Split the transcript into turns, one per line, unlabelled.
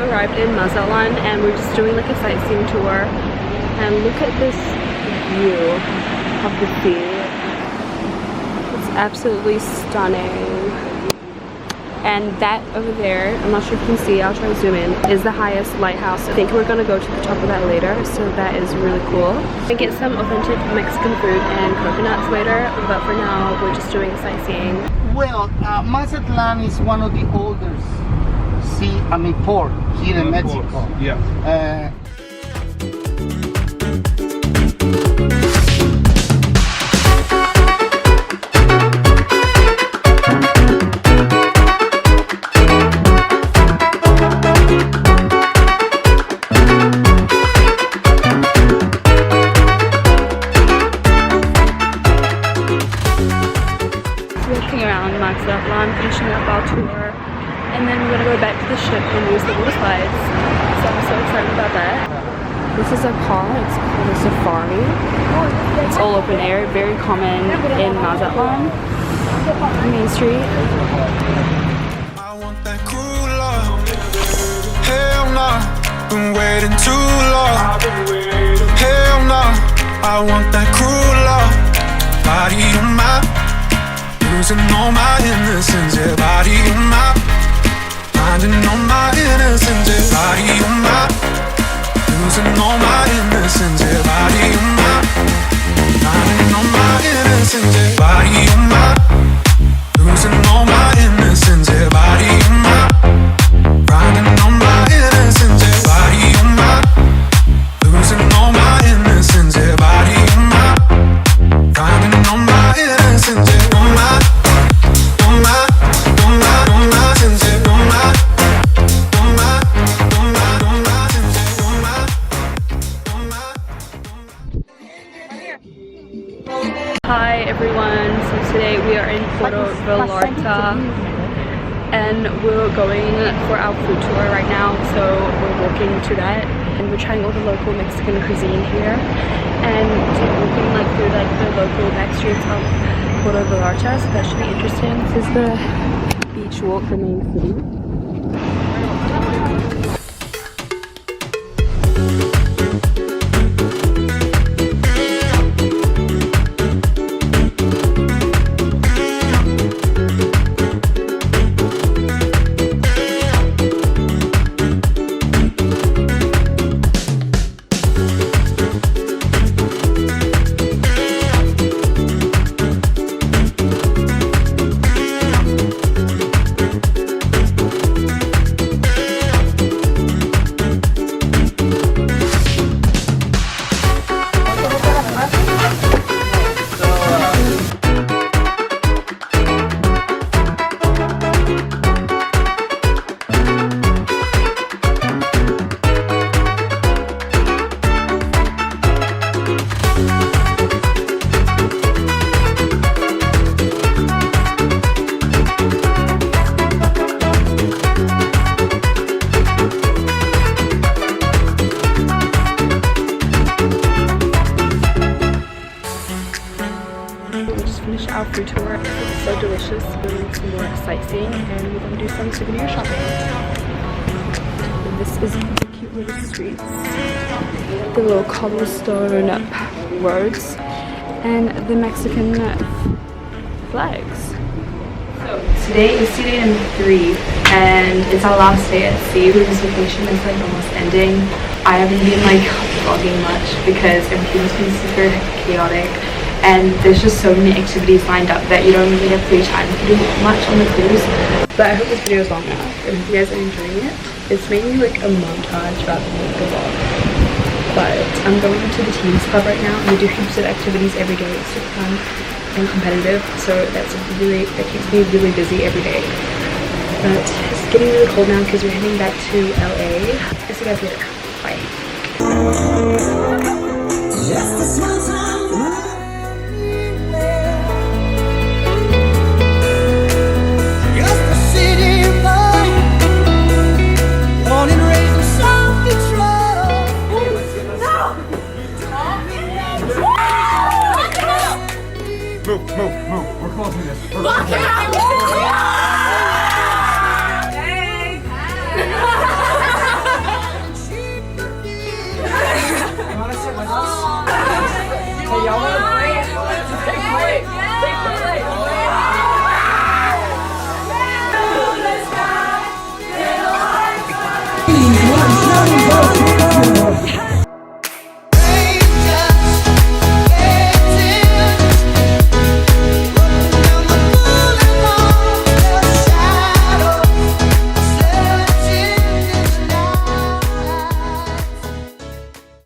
arrived in Mazatlan and we're just doing like a sightseeing tour. And look at this view of the sea. It's absolutely stunning. And that over there, I'm not sure if you can see, I'll try to zoom in, is the highest lighthouse. I think we're gonna go to the top of that later, so that is really cool. We get some authentic Mexican food and coconuts later, but for now, we're just doing sightseeing.
Well, Mazatlan is one of the oldest port here in Mexico.
Yeah.
Walking around Mazatlan, finishing up our tour, and then we're gonna go back to the ship and use the water slides. So I'm so excited about that. This is a car, it's called a safari. It's all open air, very common in Mazatlan, Main Street.
I want that cool love. Hell nah, been waiting too long. Hell nah, I want that cool love. Body on my, losing all my innocence. Yeah, body on my, finding all my innocence. Yeah, body on my, losing all my innocence. Yeah, body on my, finding all my innocence. Yeah, body on my, losing all my innocence. Yeah, body on my, finding all my innocence. Yeah, body on my, losing all my innocence. Yeah, body on my, finding all my innocence. Yeah, on my, on my, on my, on my innocence. Yeah, on my, on my, on my, on my innocence. Yeah, on my, on my.
Hi everyone, so today we are in Puerto Vallarta and we're going for our food tour right now, so we're walking to that and we're trying all the local Mexican cuisine here and walking like through like the local back streets of Puerto Vallarta, so that should be interesting. This is the beach walk, the main city. Our food tour. It's so delicious. We're doing some more sightseeing and we're going to do some souvenir shopping. And this is the cute little streets, the little cobblestone roads, and the Mexican flags. So today is day number 3 and it's our last day at sea. This vacation is like almost ending. I haven't been like vlogging much because everything's been super chaotic. And there's just so many activities lined up that you don't really have free time to do much on the cruise. But I hope this video is long enough and if you guys are enjoying it. It's mainly like a montage rather than like a vlog. But I'm going to the team's club right now and we do heaps of activities every day. It's super fun and competitive, so that keeps me really busy every day. But it's getting really cold now because we're heading back to LA. I'll see you guys later. Bye. Just a small time.
Move. We're closing this.
Fuck it!